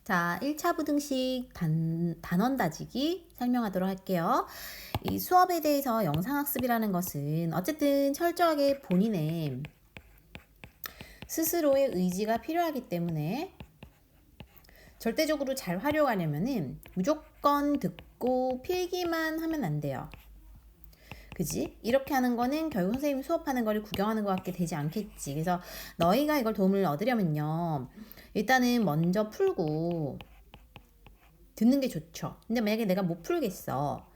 자, 1차 부등식 단원 다지기 설명하도록 할게요. 이 수업에 대해서 영상학습이라는 것은 어쨌든 철저하게 본인의 스스로의 의지가 필요하기 때문에 절대적으로 잘 활용하려면은 무조건 듣고 필기만 하면 안 돼요. 그지? 이렇게 하는 거는 결국 선생님이 수업하는 거를 구경하는 것 같게 되지 않겠지. 그래서 너희가 이걸 도움을 얻으려면요. 일단은 먼저 풀고 듣는 게 좋죠. 근데 만약에 내가 못 풀겠어.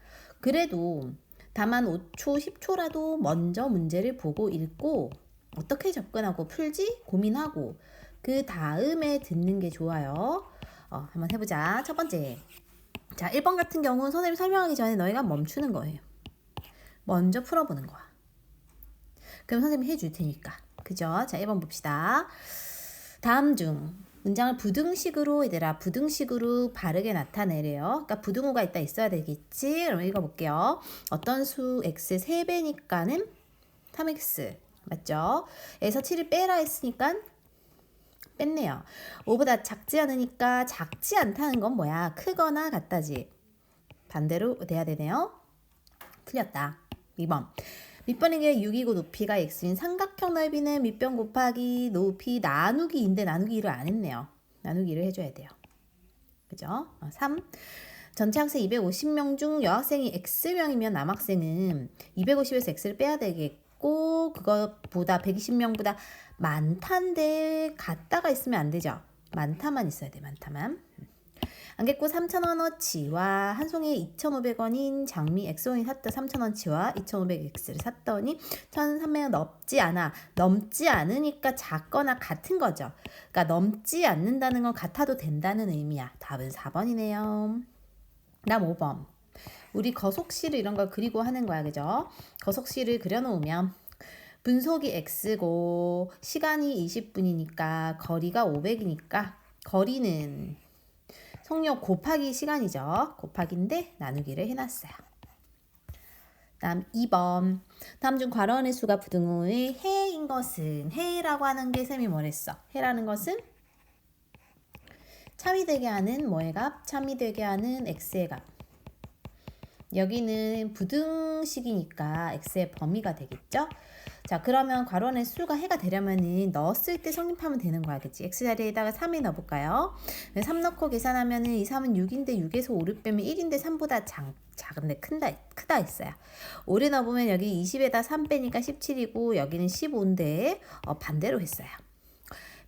그래도 다만 5초, 10초라도 먼저 문제를 보고 읽고 어떻게 접근하고 풀지? 고민하고 그 다음에 듣는 게 좋아요. 한번 해보자. 첫 번째. 자, 1번 같은 경우는 선생님 설명하기 전에 너희가 멈추는 거예요. 먼저 풀어보는 거야. 그럼 선생님이 해줄 테니까. 그죠? 자, 1번 봅시다. 다음 중 문장을 부등식으로 얘들아 부등식으로 바르게 나타내래요. 그러니까 부등호가 있어야 되겠지. 그럼 읽어볼게요. 어떤 수 x 3배니까는 3x 맞죠? 에서 7을 빼라 했으니까 뺐네요. 5보다 작지 않으니까 작지 않다는 건 뭐야? 크거나 같다지. 반대로 돼야 되네요. 틀렸다. 2번. 밑변에게 6이고 높이가 x인 삼각형 넓이는 밑변 곱하기 높이 나누기인데 나누기 1을 안 했네요. 나누기 1을 해줘야 돼요. 그죠? 3. 전체 학생 250명 중 여학생이 x명이면 남학생은 250에서 x를 빼야 되겠고 그것보다 120명보다 많단데 같다가 있으면 안 되죠. 많다만 있어야 돼. 많다만. 안개꽃 3,000원어치와 한 송이에 2,500원인 장미 엑소원이 샀다 3,000원어치와 2,500X를 샀더니 1,300원 넘지 않으니까 작거나 같은 거죠. 그러니까 넘지 않는다는 건 같아도 된다는 의미야. 답은 4번이네요. 다음 5번. 우리 거속시를 이런 걸 그리고 하는 거야. 그죠? 거속시를 그려놓으면 분속이 X고 시간이 20분이니까 거리가 500이니까 거리는 속력 곱하기 시간이죠. 곱하기인데 나누기를 해놨어요. 다음 2번. 다음 중 괄호 안의 수가 부등호의 해인 것은 해라고 하는 게 쌤이 뭐랬어? 해라는 것은 참이 되게 하는 뭐의 값? 참이 되게 하는 x의 값. 여기는 부등식이니까 x의 범위가 되겠죠? 자, 그러면 괄호 안에 수가 해가 되려면은 넣었을 때 성립하면 되는 거야. 그치? x 자리에다가 3을 넣어볼까요? 3 넣고 계산하면은 이 3은 6인데 6에서 5를 빼면 1인데 3보다 작은데 크다 했어요. 5를 넣어보면 여기 20에다 3 빼니까 17이고 여기는 15인데 반대로 했어요.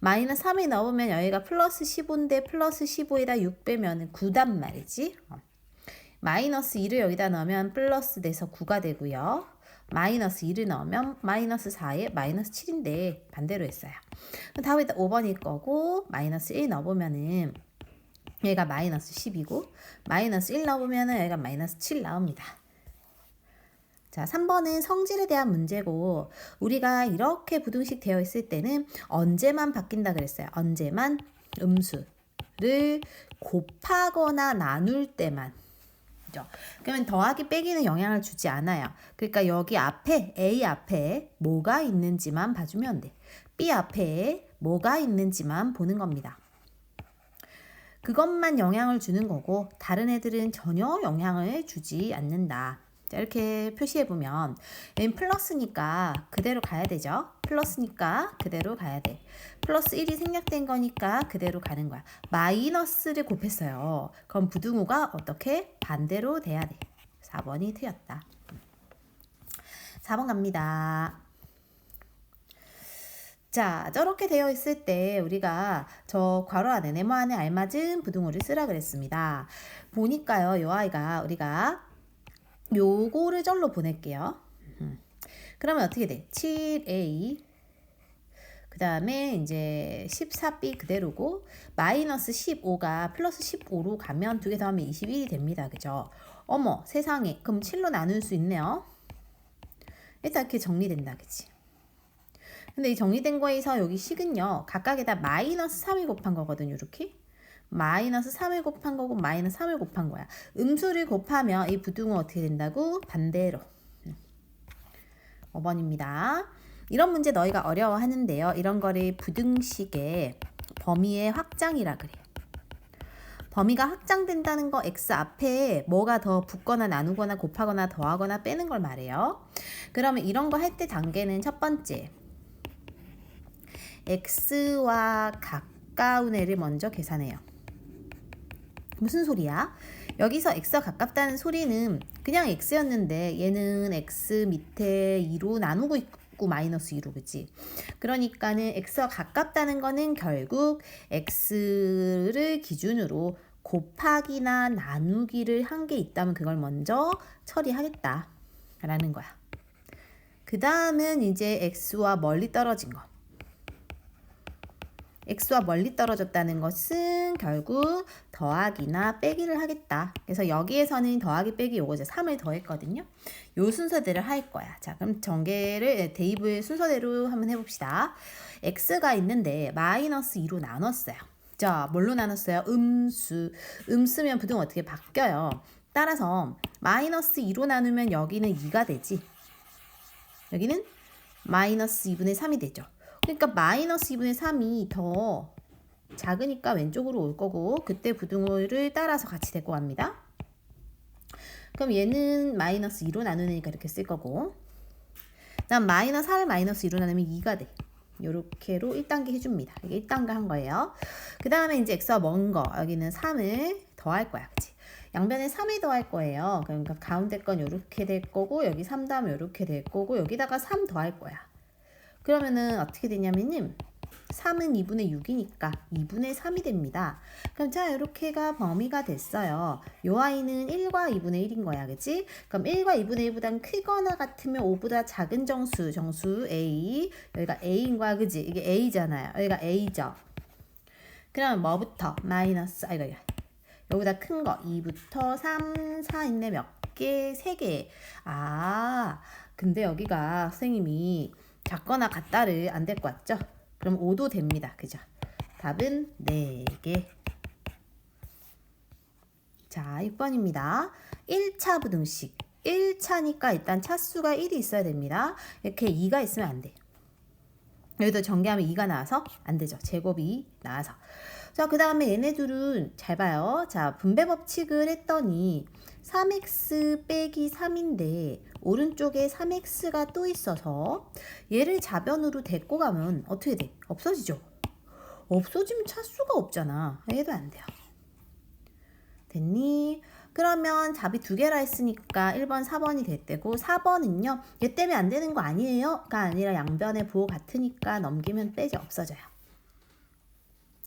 마이너스 3을 넣어보면 여기가 플러스 15인데 플러스 15에다 6 빼면 9단 말이지. 마이너스 2를 여기다 넣으면 플러스 돼서 9가 되고요. 마이너스 2를 넣으면 마이너스 4에 마이너스 7인데 반대로 했어요. 다음에 5번일 거고 마이너스 1 넣어보면은 얘가 마이너스 10이고 마이너스 1 넣어보면은 얘가 마이너스 7 나옵니다. 자, 3번은 성질에 대한 문제고 우리가 이렇게 부등식 되어 있을 때는 언제만 바뀐다 그랬어요. 언제만 음수를 곱하거나 나눌 때만. 그러면 더하기 빼기는 영향을 주지 않아요. 그러니까 여기 앞에 A 앞에 뭐가 있는지만 봐주면 돼. B 앞에 뭐가 있는지만 보는 겁니다. 그것만 영향을 주는 거고 다른 애들은 전혀 영향을 주지 않는다. 자, 이렇게 표시해보면 얘는 플러스니까 그대로 가야 되죠. 플러스니까 그대로 가야 돼. 플러스 1이 생략된 거니까 그대로 가는 거야. 마이너스를 곱했어요. 그럼 부등호가 어떻게? 반대로 돼야 돼. 4번이 틀렸다. 4번 갑니다. 자, 저렇게 되어 있을 때 우리가 저 괄호 안에 네모 안에 알맞은 부등호를 쓰라 그랬습니다. 보니까요, 요 아이가 우리가 요거를 절로 보낼게요. 그러면 어떻게 돼? 7a 그 다음에 이제 14b 그대로고 마이너스 15가 플러스 15로 가면 두 개 더하면 21이 됩니다. 그죠? 어머 세상에 그럼 7로 나눌 수 있네요. 일단 이렇게 정리된다. 그치? 근데 이 정리된 거에서 여기 식은요. 각각에다 마이너스 3을 곱한 거거든요. 이렇게. 마이너스 3을 곱한 거고 마이너스 3을 곱한 거야. 음수를 곱하면 이 부등호 어떻게 된다고? 반대로. 5번입니다. 이런 문제 너희가 어려워하는데요. 이런 거를 부등식의 범위의 확장이라 그래. 범위가 확장된다는 거 x 앞에 뭐가 더 붙거나 나누거나 곱하거나 더하거나 빼는 걸 말해요. 그러면 이런 거 할 때 단계는 첫 번째, x와 가까운 애를 먼저 계산해요. 무슨 소리야? 여기서 x가 가깝다는 소리는 그냥 x였는데 얘는 x 밑에 2로 나누고 있고 마이너스 2로, 그치? 그러니까는 x가 가깝다는 거는 결국 x를 기준으로 곱하기나 나누기를 한 게 있다면 그걸 먼저 처리하겠다 라는 거야. 그 다음은 이제 x와 멀리 떨어진 거. x와 멀리 떨어졌다는 것은 결국 더하기나 빼기를 하겠다. 그래서 여기에서는 더하기 빼기 요거 이제 3을 더했거든요. 요 순서대로 할 거야. 자, 그럼 전개를 대입을 순서대로 한번 해봅시다. x가 있는데 마이너스 2로 나눴어요. 자, 뭘로 나눴어요? 음수. 음수면 부등 어떻게 바뀌어요? 따라서 마이너스 2로 나누면 여기는 2가 되지. 여기는 마이너스 2분의 3이 되죠. 그러니까 마이너스 2분의 3이 더 작으니까 왼쪽으로 올 거고, 그때 부등호를 따라서 같이 데리고 갑니다. 그럼 얘는 마이너스 2로 나누니까 이렇게 쓸 거고, 그다음 마이너스 4를 마이너스 2로 나누면 2가 돼. 요렇게로 1단계 해줍니다. 이게 1단계 한 거예요. 그 다음에 이제 x가 먼 거, 여기는 3을 더할 거야. 그치? 양변에 3을 더할 거예요. 그러니까 가운데 건 요렇게 될 거고, 여기 3 다음에 요렇게 될 거고, 여기다가 3 더할 거야. 그러면은 어떻게 되냐면은 3은 2분의 6이니까 2분의 3이 됩니다. 그럼 자, 이렇게가 범위가 됐어요. 요 아이는 1과 2분의 1인 거야, 그치? 그럼 1과 2분의 1보단 크거나 같으면 5보다 작은 정수 A, 여기가 A인 거야, 그치? 이게 A잖아요. 여기가 A죠. 그럼 뭐부터? 마이너스, 여기보다 큰 거 2부터 3, 4 있네, 몇 개? 3개. 아, 근데 여기가 선생님이 작거나 같다를 안 데리고 왔죠? 그럼 5도 됩니다. 그죠? 답은 4개. 자, 6번입니다. 1차 부등식. 1차니까 일단 차수가 1이 있어야 됩니다. 이렇게 2가 있으면 안 돼. 여기도 전개하면 2가 나와서 안 되죠. 제곱이 나와서. 자, 그 다음에 얘네들은 잘 봐요. 자, 분배 법칙을 했더니 3x 빼기 3인데 오른쪽에 3x가 또 있어서 얘를 좌변으로 데리고 가면 어떻게 돼? 없어지죠? 없어지면 차수가 없잖아. 얘도 안 돼요. 됐니? 그러면 답이 2개라 했으니까 1번, 4번이 됐대고, 4번은요. 얘 때문에 안 되는 거 아니에요? 가 아니라 양변의 부호 같으니까 넘기면 빼지, 없어져요.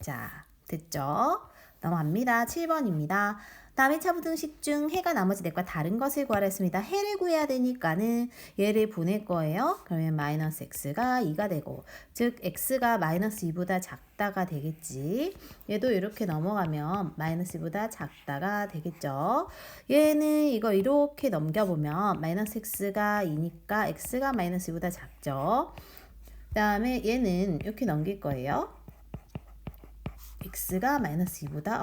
자, 됐죠? 넘어갑니다. 7번입니다. 다음에 차부등식 중 해가 나머지 넷과 다른 것을 구하라 했습니다. 해를 구해야 되니까는 얘를 보낼 거예요. 그러면 마이너스 x가 2가 되고, 즉 x가 마이너스 2보다 작다가 되겠지. 얘도 이렇게 넘어가면 마이너스 2보다 작다가 되겠죠. 얘는 이거 이렇게 넘겨보면 마이너스 x가 2니까 x가 마이너스 2보다 작죠. 그 다음에 얘는 이렇게 넘길 거예요. x가 마이너스 2보다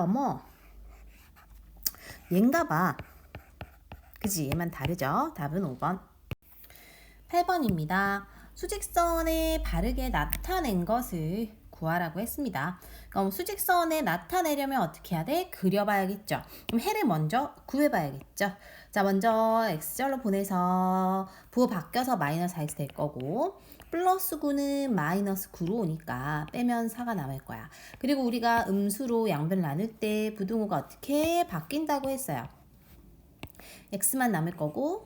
얘인가 봐. 그치? 얘만 다르죠? 답은 5번. 8번입니다. 수직선에 바르게 나타낸 것을 구하라고 했습니다. 그럼 수직선에 나타내려면 어떻게 해야 돼? 그려봐야겠죠. 그럼 해를 먼저 구해봐야겠죠. 자, 먼저 x절로 보내서 부호 바뀌어서 마이너스 4x 될 거고, 플러스 9는 마이너스 9로 오니까 빼면 4가 남을 거야. 그리고 우리가 음수로 양변 나눌 때 부등호가 어떻게 바뀐다고 했어요. x만 남을 거고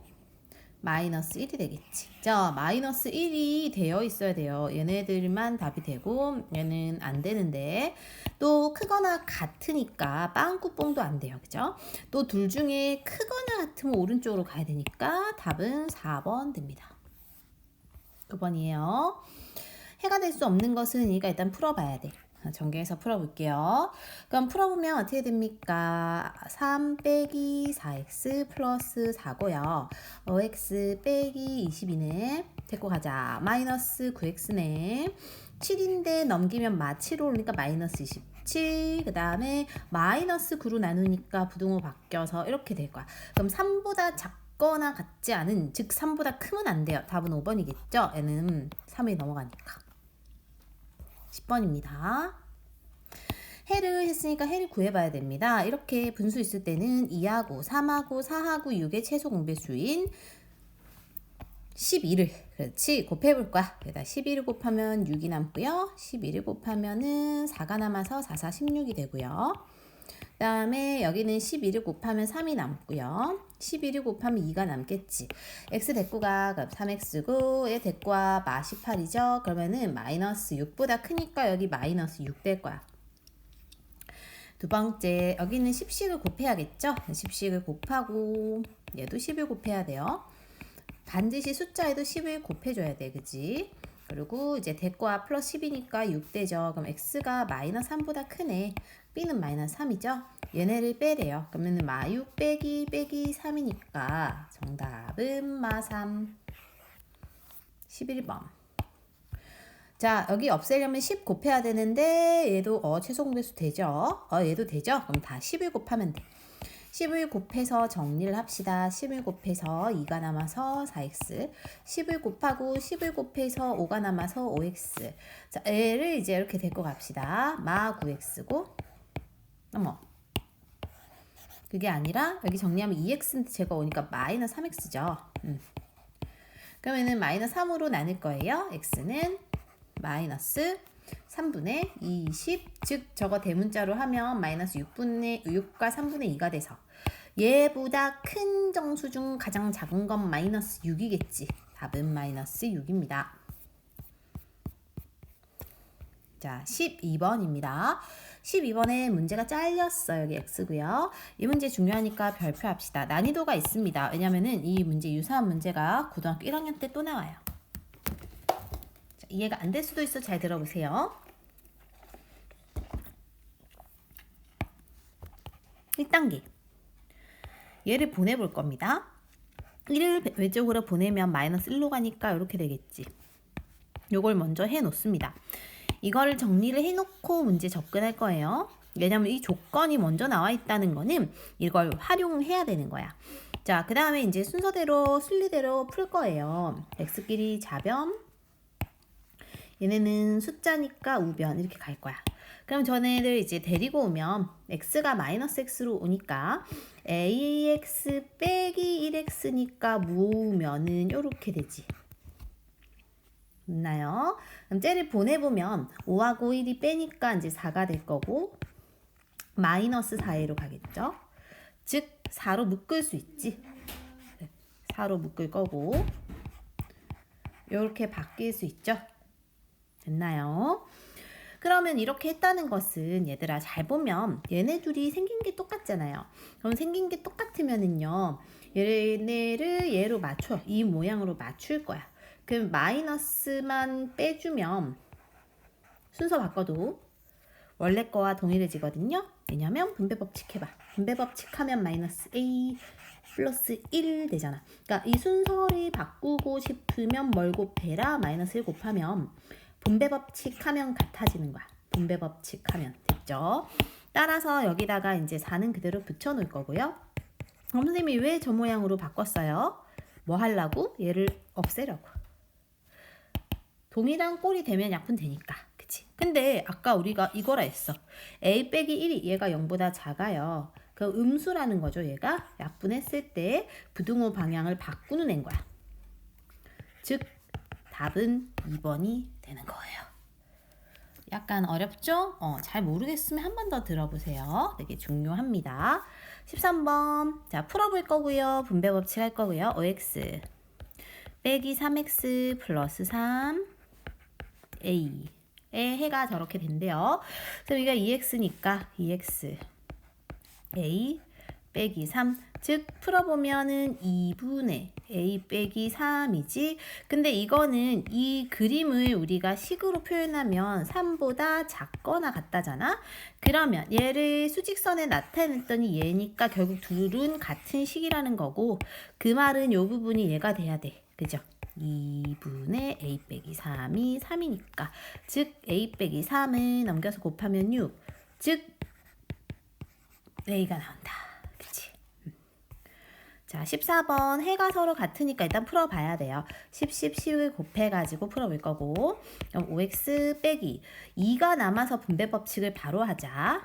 마이너스 1이 되겠지. 자, 마이너스 1이 되어 있어야 돼요. 얘네들만 답이 되고 얘는 안 되는데, 또 크거나 같으니까 빵꾸뽕도 안 돼요. 그죠? 또 둘 중에 크거나 같으면 오른쪽으로 가야 되니까 답은 4번 됩니다. 9번이에요. 해가 될 수 없는 것은 그러니까 일단 풀어봐야 돼. 전개해서 풀어볼게요. 그럼 풀어보면 어떻게 됩니까? 3 빼기 4x 플러스 4고요. 5x 빼기 22네. 데리고 가자. 마이너스 9x네. 7인데 넘기면 7로 오니까 마이너스 27. 그 다음에 마이너스 9로 나누니까 부등호 바뀌어서 이렇게 될 거야. 그럼 3보다 작거나 같지 않은, 즉 3보다 크면 안 돼요. 답은 5번이겠죠? 얘는 3이 넘어가니까. 10번입니다. 해를 했으니까 해를 구해봐야 됩니다. 이렇게 분수 있을 때는 2하고 3하고 4하고 6의 최소 공배수인 12를 그렇지 곱해볼 거야. 여기다 12를 곱하면 6이 남고요. 12를 곱하면은 4가 남아서 4, 4, 16이 되고요. 그 다음에 여기는 12를 곱하면 3이 남고요. 11을 곱하면 2가 남겠지. x 대꾸가 3x고 얘 대꾸가 마 18이죠. 그러면은 마이너스 6보다 크니까 여기 마이너스 6 될 거야. 두 번째 여기는 10씩을 곱해야겠죠. 10씩을 곱하고 얘도 10을 곱해야 돼요. 반드시 숫자에도 10을 곱해줘야 돼. 그치? 그리고 이제 대과 플러스 10이니까 6 되죠. 그럼 x가 마이너스 3보다 크네. b는 마이너스 3이죠. 얘네를 빼래요. 그러면 마6 빼기 3이니까 정답은 마3. 11번. 자, 여기 없애려면 10 곱해야 되는데 얘도 최소 공배수 되죠. 얘도 되죠. 그럼 다 10을 곱하면 돼. 10을 곱해서 정리를 합시다. 10을 곱해서 2가 남아서 4x. 10을 곱하고 10을 곱해서 5가 남아서 5x. 자, 얘를 이제 이렇게 데리고 갑시다. 마 9x고. 어머. 그게 아니라 여기 정리하면 2x인데 제가 오니까 마이너스 3x죠. 그러면은 마이너스 3으로 나눌 거예요. x는 마이너스 3분의 20, 즉 저거 대문자로 하면 마이너스 6과 3분의 2가 돼서 얘보다 큰 정수 중 가장 작은 건 마이너스 6이겠지. 답은 마이너스 6입니다. 자, 12번입니다. 12번에 문제가 잘렸어요. 여기 x고요. 이 문제 중요하니까 별표합시다. 난이도가 있습니다. 왜냐면은 이 문제 유사한 문제가 고등학교 1학년 때 또 나와요. 자, 이해가 안 될 수도 있어. 잘 들어보세요. 1단계. 얘를 보내볼 겁니다. 1을 외쪽으로 보내면 마이너스 1로 가니까 이렇게 되겠지. 요걸 먼저 해놓습니다. 이거를 정리를 해놓고 문제 접근할 거예요. 왜냐면 이 조건이 먼저 나와 있다는 거는 이걸 활용해야 되는 거야. 자, 그 다음에 이제 순서대로 순리대로 풀 거예요. x끼리 좌변, 얘네는 숫자니까 우변 이렇게 갈 거야. 그럼 전에를 이제 데리고 오면 x가 마이너스 x로 오니까 ax 빼기 1x니까 모으면은 이렇게 되지. 있나요? 그럼 쟤를 보내보면 5하고 1이 빼니까 이제 4가 될 거고 마이너스 4a로 가겠죠. 즉 4로 묶을 수 있지. 4로 묶을 거고 이렇게 바뀔 수 있죠. 됐나요? 그러면 이렇게 했다는 것은 얘들아 잘 보면 얘네 둘이 생긴 게 똑같잖아요. 그럼 생긴 게 똑같으면은요 얘네를 얘로 맞춰 이 모양으로 맞출 거야. 그럼 마이너스만 빼주면 순서 바꿔도 원래 거와 동일해지거든요. 왜냐면 분배법칙 해봐. 분배법칙 하면 마이너스 a 플러스 1 되잖아. 그러니까 이 순서를 바꾸고 싶으면 뭘 곱해라? 마이너스 1 곱하면 분배법칙 하면 같아지는 거야. 분배법칙 하면 됐죠? 따라서 여기다가 이제 4는 그대로 붙여놓을 거고요. 선생님이 왜 저 모양으로 바꿨어요? 뭐 하려고? 얘를 없애려고. 동일한 꼴이 되면 약분되니까. 그치? 근데 아까 우리가 이거라 했어. a 빼기 1이 얘가 0보다 작아요. 그 음수라는 거죠. 얘가 약분했을 때 부등호 방향을 바꾸는 애인 거야. 즉 답은 2번이 되는 거예요. 약간 어렵죠? 잘 모르겠으면 한 번 더 들어보세요. 되게 중요합니다. 13번. 자, 풀어볼 거고요. 분배법칙 할 거고요. 5x 빼기 3x 플러스 3 a의 해가 저렇게 된대요. 그래서 여기가 2x니까 2x a 빼기 3, 즉 풀어보면은 2분의 a 빼기 3이지. 근데 이거는 이 그림을 우리가 식으로 표현하면 3보다 작거나 같다잖아. 그러면 얘를 수직선에 나타냈더니 얘니까 결국 둘은 같은 식이라는 거고, 그 말은 이 부분이 얘가 돼야 돼. 그죠? 2분의 a 빼기 3이 3이니까 즉 a 빼기 3을 넘겨서 곱하면 6, 즉 a가 나온다. 그치? 자, 14번 해가 서로 같으니까 일단 풀어봐야 돼요. 10을 곱해가지고 풀어볼 거고, 그럼 5x 빼기 2가 남아서 분배 법칙을 바로 하자.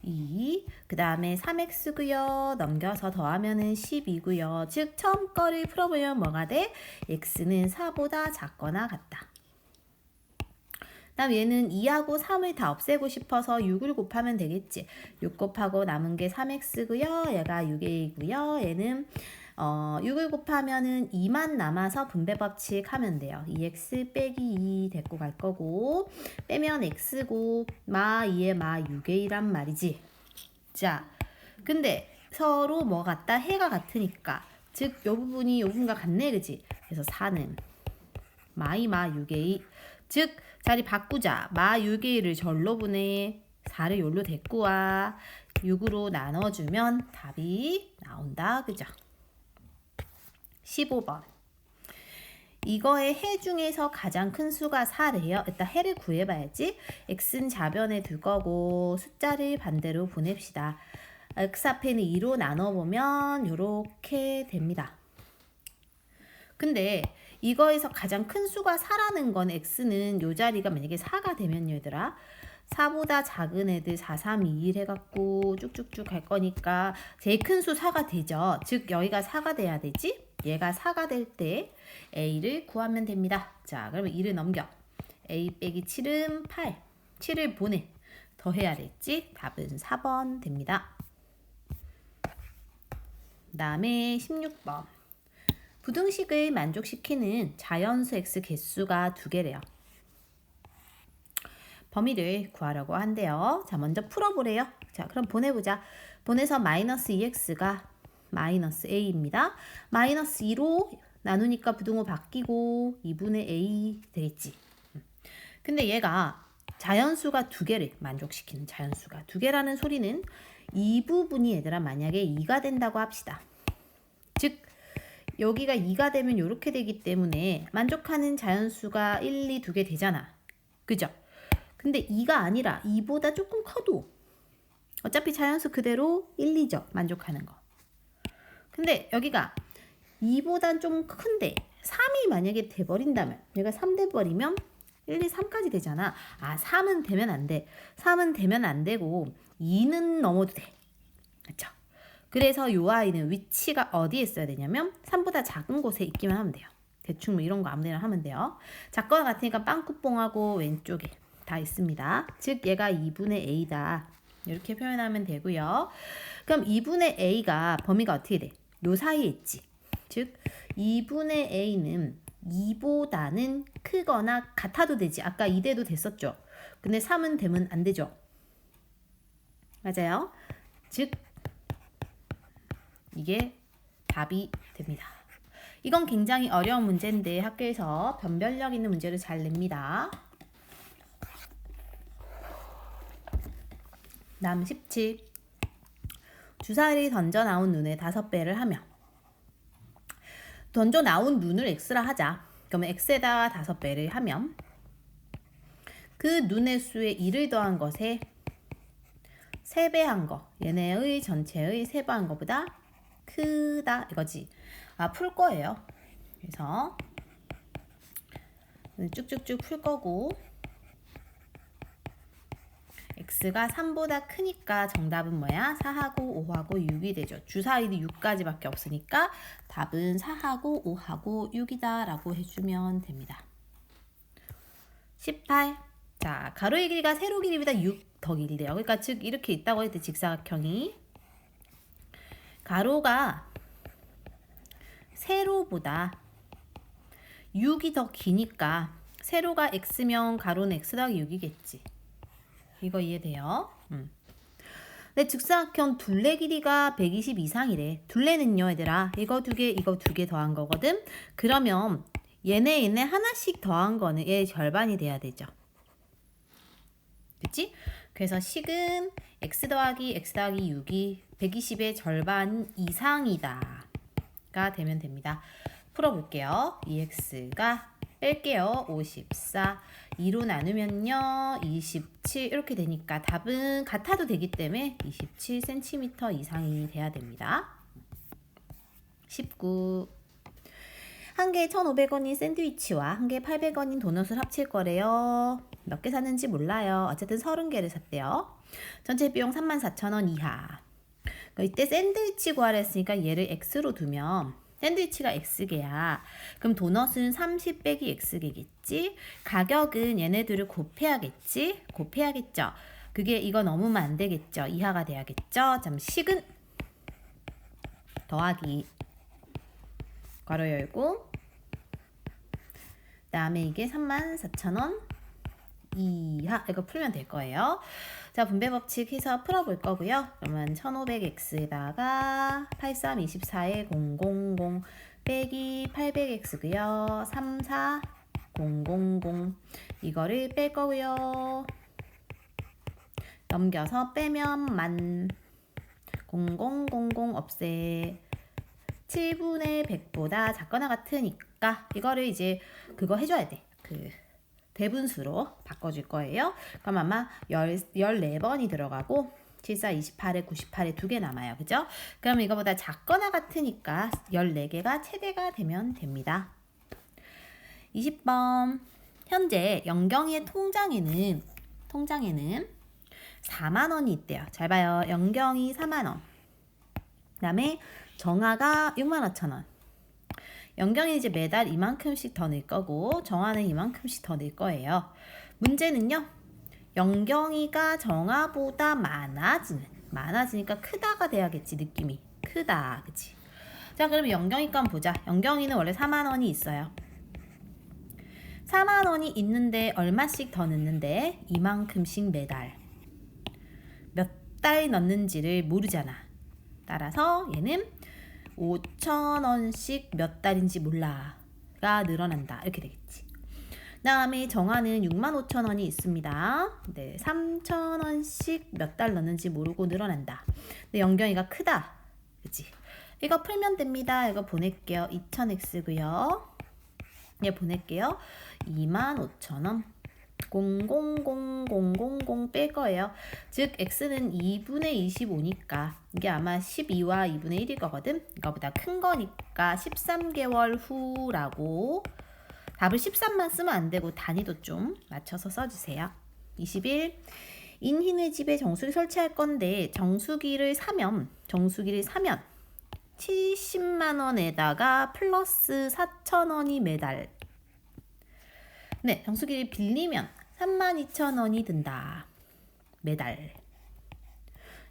2, 그 다음에 3x고요. 넘겨서 더하면은 10이고요. 즉 처음 거를 풀어보면 뭐가 돼? x는 4보다 작거나 같다. 다음 얘는 2하고 3을 다 없애고 싶어서 6을 곱하면 되겠지. 6 곱하고 남은 게 3x고요. 얘가 6a고요. 얘는 6을 곱하면은 2만 남아서 분배 법칙 하면 돼요. 2x 빼기 2 데리고 갈 거고, 빼면 x고 마 2에 마 6a란 말이지. 자, 근데 서로 뭐 같다? 해가 같으니까, 즉 요 부분이 요 부분과 같네, 그지? 그래서 4는 마이 마 6a, 즉 자리 바꾸자. 마 6a를 절로 보내. 4를 요로 데리고 와. 6으로 나눠주면 답이 나온다. 그죠? 15번. 이거의 해 중에서 가장 큰 수가 4래요. 일단 해를 구해봐야지. x는 좌변에 둘 거고 숫자를 반대로 보냅시다. x 앞에는 2로 나눠보면 이렇게 됩니다. 근데 이거에서 가장 큰 수가 4라는 건 x는 요 자리가 만약에 4가 되면 얘들아, 4보다 작은 애들 4, 3, 2, 1 해갖고 쭉쭉쭉 갈 거니까 제일 큰 수 4가 되죠. 즉 여기가 4가 돼야 되지. 얘가 4가 될 때 a를 구하면 됩니다. 자, 그러면 2를 넘겨. a 빼기 7은 8. 7을 보내. 더해야 됐지. 답은 4번 됩니다. 그 다음에 16번. 부등식을 만족시키는 자연수 x 개수가 2개래요. 범위를 구하려고 한대요. 자, 먼저 풀어보래요. 자, 그럼 보내보자. 보내서 마이너스 2x가 마이너스 a입니다. 마이너스 2로 나누니까 부등호 바뀌고 2분의 a 되겠지. 근데 얘가 자연수가 2개를 만족시키는 자연수가 2개라는 소리는 이 부분이 얘들아 만약에 2가 된다고 합시다. 즉 여기가 2가 되면 이렇게 되기 때문에 만족하는 자연수가 1, 2, 2개 되잖아. 그죠? 근데 2가 아니라 2보다 조금 커도 어차피 자연수 그대로 1, 2죠. 만족하는 거. 근데 여기가 2보단 좀 큰데 3이 만약에 돼버린다면, 얘가 3 돼버리면 1, 2, 3까지 되잖아. 아, 3은 되면 안 돼. 3은 되면 안 되고 2는 넘어도 돼. 그렇죠? 그래서 요 아이는 위치가 어디에 있어야 되냐면 3보다 작은 곳에 있기만 하면 돼요. 대충 뭐 이런 거 아무데나 하면 돼요. 작거나 같으니까 빵꾸뽕하고 왼쪽에 다 있습니다. 즉 얘가 2분의 a다. 이렇게 표현하면 되고요. 그럼 2분의 a가 범위가 어떻게 돼? 요 사이에 있지. 즉 2분의 a는 2보다는 크거나 같아도 되지. 아까 2대도 됐었죠. 근데 3은 되면 안 되죠. 맞아요. 즉 이게 답이 됩니다. 이건 굉장히 어려운 문제인데 학교에서 변별력 있는 문제를 잘 냅니다. 다음 17. 주사위를 던져 나온 눈의 5배를 하며, 던져 나온 눈을 x라 하자. 그러면 x에다가 5배를 하면 그 눈의 수에 1을 더한 것에 3배 한 거, 얘네의 전체의 3배 한 거보다 크다 이거지. 아, 풀 거예요. 그래서 쭉쭉쭉 풀 거고, x가 3보다 크니까 정답은 뭐야? 4하고 5하고 6이 되죠. 주사위도 6까지밖에 없으니까 답은 4하고 5하고 6이다 라고 해주면 됩니다. 18. 자, 가로의 길이가 세로 길이보다 6 더 길대요. 그러니까 즉 이렇게 있다고 했대. 직사각형이 가로가 세로보다 6이 더 기니까 세로가 x면 가로는 x 더하기 6이겠지. 이거 이해돼요? 근데 직사각형 둘레 길이가 120 이상이래. 둘레는요 얘들아, 이거 2개 이거 2개 더한 거거든. 그러면 얘네 하나씩 더한 거는 얘 절반이 돼야 되죠. 그치? 그래서 식은 x 더하기 6이 120의 절반 이상이다 가 되면 됩니다. 풀어볼게요. 2x가 뺄게요. 54. 2로 나누면요 27 이렇게 되니까 답은 같아도 되기 때문에 27cm 이상이 돼야 됩니다. 19. 한 개에 1,500원인 샌드위치와 한 개에 800원인 도넛을 합칠 거래요. 몇 개 샀는지 몰라요. 어쨌든 30개를 샀대요. 전체 비용 34,000원 이하. 이때 샌드위치 구하라 했으니까 얘를 x로 두면 샌드위치가 x개야. 그럼 도넛은 30 빼기 x개겠지. 가격은 얘네들을 곱해야겠지. 곱해야겠죠. 그게 이거 넘으면 안 되겠죠. 이하가 돼야겠죠. 그럼 식은 더하기 괄호 열고 그다음에 이게 34,000원 이하. 이거 풀면 될 거예요. 자, 분배 법칙 해서 풀어볼 거고요. 그러면 1500x에다가 8324에 000 빼기 800x고요. 34000 이거를 뺄 거고요. 넘겨서 빼면 1000 없애. 7분의 100보다 작거나 같으니까 이거를 이제 그거 해줘야 돼. 그 대분수로 바꿔줄 거예요. 그럼 아마 14번이 들어가고 74, 28에 98에 2개 남아요. 그죠? 그럼 이거보다 작거나 같으니까 14개가 최대가 되면 됩니다. 20번. 현재 영경이의 통장에는 4만 원이 있대요. 잘 봐요. 영경이 4만 원. 그다음에 정아가 6만 5천 원. 영경이 이제 매달 이만큼씩 더 낼 거고 정아는 이만큼씩 더 낼 거예요. 문제는요. 영경이가 정아보다 많아지니까 크다가 돼야겠지. 느낌이 크다. 그치? 자, 그럼 영경이 건 보자. 영경이는 원래 4만 원이 있어요. 4만 원이 있는데 얼마씩 더 넣는데 이만큼씩 매달 몇 달 넣는지를 모르잖아. 따라서 얘는 5,000원씩 몇 달인지 몰라가 늘어난다. 이렇게 되겠지. 그 다음에 정아는 65,000원이 있습니다. 네, 3,000원씩 몇 달 넣는지 모르고 늘어난다. 근데 영경이가 크다. 그치? 이거 풀면 됩니다. 이거 보낼게요. 2000x고요. 얘 보낼게요. 25,000원. 000 뺄 거예요. 즉 x는 2분의 25니까 이게 아마 12와 2분의 1일 거거든. 이거보다 큰 거니까 13개월 후라고. 답을 13만 쓰면 안 되고 단위도 좀 맞춰서 써주세요. 21. 인희네 집에 정수기 설치할 건데 정수기를 사면 70만 원에다가 플러스 4,000원이 매달. 네, 정수기를 빌리면 32,000원이 든다. 매달.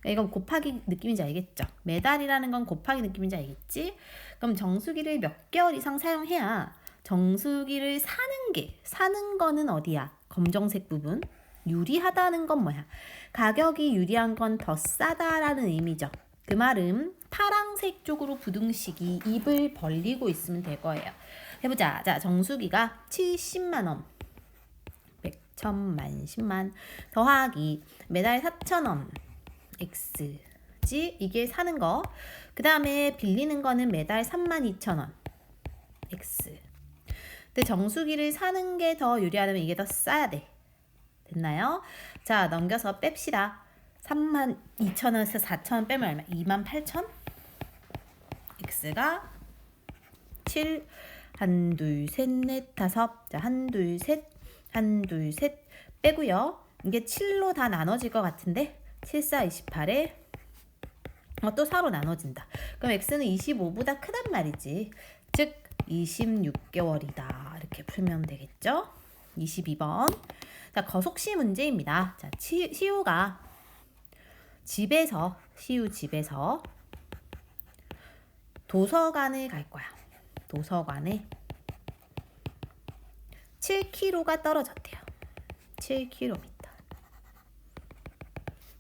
이건 곱하기 느낌인지 알겠죠? 매달이라는 건 곱하기 느낌인지 알겠지? 그럼 정수기를 몇 개월 이상 사용해야 정수기를 사는 거는 어디야? 검정색 부분. 유리하다는 건 뭐야? 가격이 유리한 건 더 싸다라는 의미죠. 그 말은 파랑색 쪽으로 부등식이 입을 벌리고 있으면 될 거예요. 해보자. 자, 정수기가 70만 원. 100, 1000만, 10만 더하기 매달 4,000원. X지? 이게 사는 거. 그 다음에 빌리는 거는 매달 32,000원. X. 근데 정수기를 사는 게 더 유리하다면 이게 더 싸야 돼. 됐나요? 자, 넘겨서 뺍시다. 32,000원에서 4,000원 빼면 얼마? 28,000? X가 7, 1, 2, 3, 4, 5. 자, 1, 2, 3, 1, 2, 3 빼고요. 이게 7로 다 나눠질 것 같은데 7, 4, 28에 또 4로 나눠진다. 그럼 X는 25보다 크단 말이지. 즉 26개월이다. 이렇게 풀면 되겠죠? 22번. 자, 거속시 문제입니다. 자, 시우가 집에서 도서관을 갈 거야. 도서관에 7km가 떨어졌대요. 7km.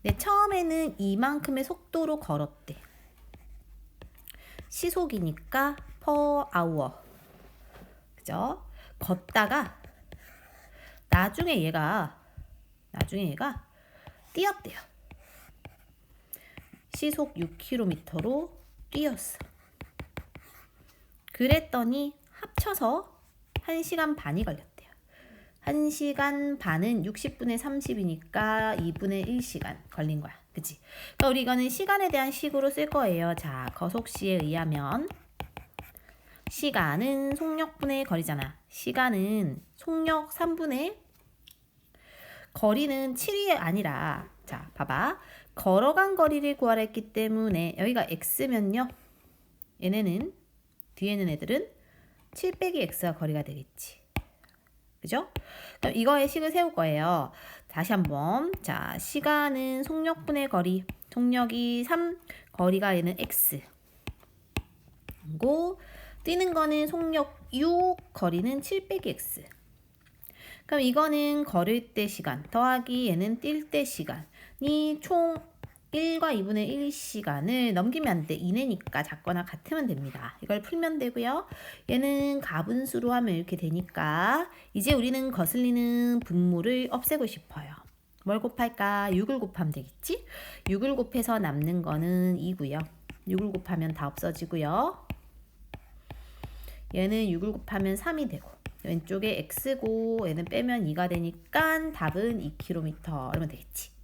네, 처음에는 이만큼의 속도로 걸었대. 시속이니까 per hour. 그죠? 걷다가 나중에 얘가 뛰었대요. 시속 6km로 뛰었어. 그랬더니 합쳐서 1시간 반이 걸렸대요. 1시간 반은 60분의 30이니까 2분의 1시간 걸린 거야. 그치? 그러니까 우리 이거는 시간에 대한 식으로 쓸 거예요. 자, 거속시에 의하면 시간은 속력분의 거리잖아. 시간은 속력 3분의 거리는 7이 아니라 자 봐봐. 걸어간 거리를 구하라 했기 때문에 여기가 x면요. 얘네는 뒤에 있는 애들은 7 빼기 x가 거리가 되겠지. 그죠? 그럼 이거의 식을 세울 거예요. 다시 한번. 자, 시간은 속력분의 거리. 속력이 3, 거리가 얘는 x. 그리고 뛰는 거는 속력 6, 거리는 7 빼기 x. 그럼 이거는 걸을 때 시간 더하기 얘는 뛸 때 시간이 총 1과 2분의 1 시간을 넘기면 안 돼. 이내니까 작거나 같으면 됩니다. 이걸 풀면 되고요. 얘는 가분수로 하면 이렇게 되니까 이제 우리는 거슬리는 분모를 없애고 싶어요. 뭘 곱할까? 6을 곱하면 되겠지? 6을 곱해서 남는 거는 2고요. 6을 곱하면 다 없어지고요. 얘는 6을 곱하면 3이 되고 왼쪽에 x고 얘는 빼면 2가 되니까 답은 2km 이러면 되겠지.